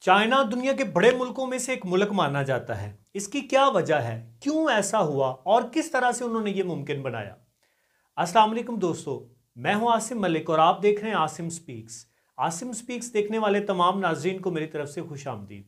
China दुनिया के बड़े मुल्कों में से एक मुल्क माना जाता है। इसकी क्या वजह है, क्यों ऐसा हुआ और किस तरह से उन्होंने ये मुमकिन बनाया। अस्सलाम वालेकुम दोस्तों, मैं हूं आसिम मलिक और आप देख रहे हैं आसिम स्पीक्स। आसिम स्पीक्स देखने वाले तमाम नाजरीन को मेरी तरफ से खुश आमदीद।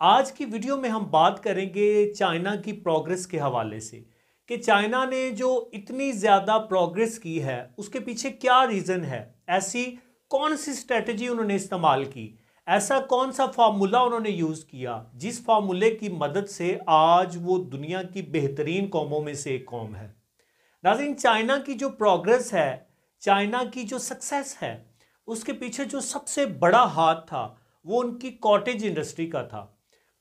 आज की वीडियो में हम बात करेंगे चाइना की प्रोग्रेस के हवाले से कि चाइना ने जो इतनी ज़्यादा प्रोग्रेस की है उसके पीछे क्या रीज़न है। ऐसी कौन सी स्ट्रेटजी उन्होंने इस्तेमाल की, ऐसा कौन सा फार्मूला उन्होंने यूज़ किया जिस फार्मूले की मदद से आज वो दुनिया की बेहतरीन कौमों में से एक कौम है। नाज़रीन, चाइना की जो प्रोग्रेस है, चाइना की जो सक्सेस है, उसके पीछे जो सबसे बड़ा हाथ था वो उनकी कॉटेज इंडस्ट्री का था।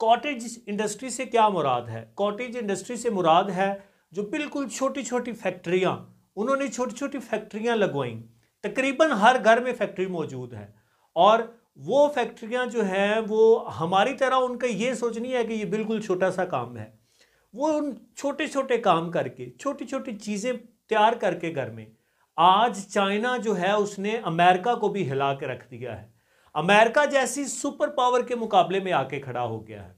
कॉटेज इंडस्ट्री से क्या मुराद है? कॉटेज इंडस्ट्री से मुराद है जो बिल्कुल छोटी छोटी फैक्ट्रियाँ, उन्होंने छोटी छोटी फैक्ट्रियाँ लगवाई। तकरीबन हर घर में फैक्ट्री मौजूद है और वो फैक्ट्रियाँ जो हैं वो हमारी तरह उनका ये सोच नहीं है कि ये बिल्कुल छोटा सा काम है। वो उन छोटे छोटे काम करके छोटी छोटी चीज़ें तैयार करके घर में आज चाइना जो है उसने अमेरिका को भी हिला के रख दिया है। अमेरिका जैसी सुपर पावर के मुकाबले में आके खड़ा हो गया है।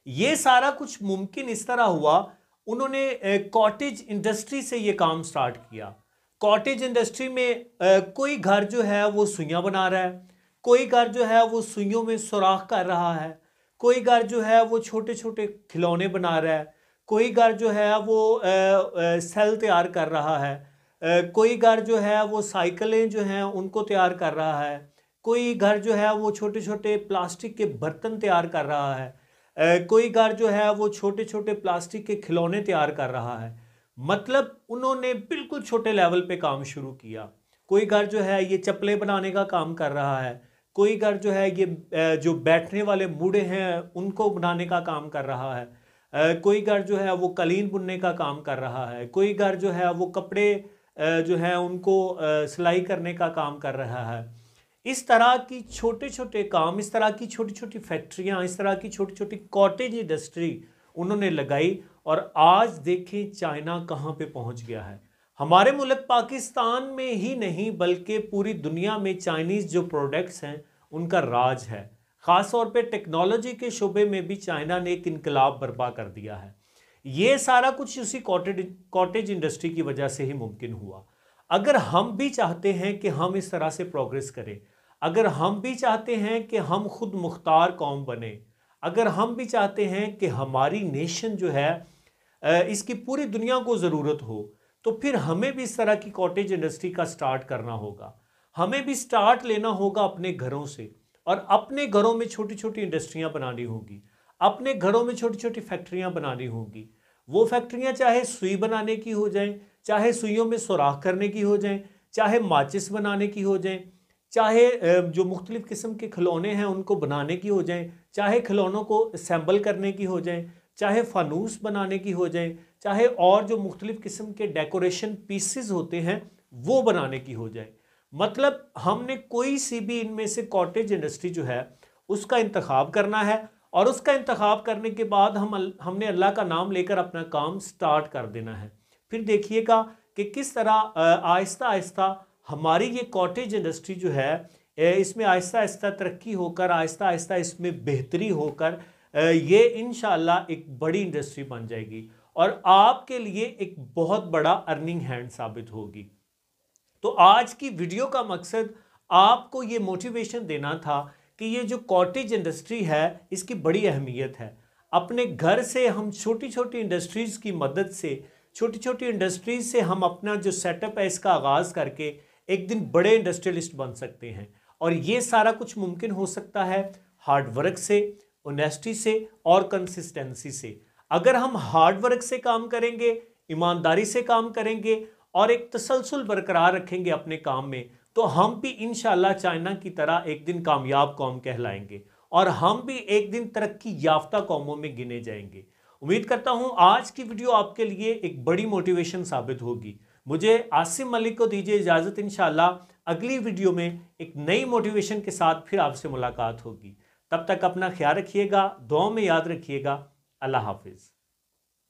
ये सारा कुछ मुमकिन इस तरह हुआ, उन्होंने कॉटेज इंडस्ट्री से ये काम स्टार्ट किया। कॉटेज इंडस्ट्री में कोई घर जो है वो सुइयां बना रहा है, कोई घर जो है वो सुइयों में सुराख कर रहा है, कोई घर जो है वो छोटे छोटे खिलौने बना रहा है, कोई घर जो है वो सेल तैयार कर रहा है, कोई घर जो है वो साइकिलें जो हैं उनको तैयार कर रहा है, कोई घर जो है वो छोटे छोटे प्लास्टिक के बर्तन तैयार कर रहा है, कोई घर जो है वो छोटे छोटे प्लास्टिक के खिलौने तैयार कर रहा है। मतलब उन्होंने बिल्कुल छोटे लेवल पे काम शुरू किया। कोई घर जो है ये चप्पलें बनाने का काम कर रहा है, कोई घर जो है ये जो बैठने वाले मूढ़े हैं उनको बनाने का काम कर रहा है, कोई घर जो है वो कालीन बुनने का काम कर रहा है, कोई घर जो है वो कपड़े जो है उनको सिलाई करने का काम कर रहा है। इस तरह की छोटे छोटे काम, इस तरह की छोटी छोटी फैक्ट्रियाँ, इस तरह की छोटी छोटी कॉटेज इंडस्ट्री उन्होंने लगाई और आज देखें चाइना कहाँ पे पहुँच गया है। हमारे मुल्क पाकिस्तान में ही नहीं बल्कि पूरी दुनिया में चाइनीज़ जो प्रोडक्ट्स हैं उनका राज है। ख़ास तौर पे टेक्नोलॉजी के शोबे में भी चाइना ने एक इनकलाब बर्पा कर दिया है। ये सारा कुछ उसी कॉटेज इंडस्ट्री की वजह से ही मुमकिन हुआ। अगर हम भी चाहते हैं कि हम इस तरह से प्रोग्रेस करें, अगर हम भी चाहते हैं कि हम खुद मुख्तार कौम बने, अगर हम भी चाहते हैं कि हमारी नेशन जो है इसकी पूरी दुनिया को ज़रूरत हो, तो फिर हमें भी इस तरह की कॉटेज इंडस्ट्री का स्टार्ट करना होगा। हमें भी स्टार्ट लेना होगा अपने घरों से और अपने घरों में छोटी छोटी इंडस्ट्रियां बनानी होगी, अपने घरों में छोटी छोटी फैक्ट्रियां बनानी होगी। वो फैक्ट्रियां चाहे सुई बनाने की हो जाएं, चाहे सुइयों में सुराख करने की हो जाएं, चाहे माचिस बनाने की हो जाएं, चाहे जो मुख्तलिफ़ किस्म के खिलौने हैं उनको बनाने की हो जाएं, चाहे खिलौनों को असेंबल करने की हो जाएं, चाहे फानूस बनाने की हो जाएं, चाहे और जो मुख्तलिफ़ किस्म के डेकोरेशन पीसेस होते हैं वो बनाने की हो जाए। मतलब हमने कोई सी भी इनमें से कॉटेज इंडस्ट्री जो है उसका इंतखाब करना है और उसका इंतखाब करने के बाद हमने अल्लाह का नाम लेकर अपना काम स्टार्ट कर देना है। फिर देखिएगा कि किस तरह आहिस्ता आहिस्ता हमारी ये कॉटेज इंडस्ट्री जो है इसमें आहिस्ता आहिस्ता तरक्की होकर, आहिस्ता आहिस्ता इसमें बेहतरी होकर ये इंशाअल्लाह एक बड़ी इंडस्ट्री बन जाएगी और आपके लिए एक बहुत बड़ा अर्निंग हैंड साबित होगी। तो आज की वीडियो का मकसद आपको ये मोटिवेशन देना था कि ये जो कॉटेज इंडस्ट्री है इसकी बड़ी अहमियत है। अपने घर से हम छोटी छोटी इंडस्ट्रीज़ की मदद से, छोटी छोटी इंडस्ट्रीज से हम अपना जो सेटअप है इसका आगाज़ करके एक दिन बड़े इंडस्ट्रियलिस्ट बन सकते हैं। और ये सारा कुछ मुमकिन हो सकता है हार्ड वर्क से, ऑनेस्टी से और कंसिस्टेंसी से। अगर हम हार्ड वर्क से काम करेंगे, ईमानदारी से काम करेंगे और एक तसलसल बरकरार रखेंगे अपने काम में, तो हम भी इंशाअल्लाह चाइना की तरह एक दिन कामयाब कौम कहलाएंगे और हम भी एक दिन तरक्की याफ्ता कौमों में गिने जाएंगे। उम्मीद करता हूं आज की वीडियो आपके लिए एक बड़ी मोटिवेशन साबित होगी। मुझे आसिम मलिक को दीजिए इजाज़त। इंशाअल्लाह अगली वीडियो में एक नई मोटिवेशन के साथ फिर आपसे मुलाकात होगी। तब तक अपना ख्याल रखिएगा, दुआओं में याद रखिएगा। अल्लाह हाफिज़।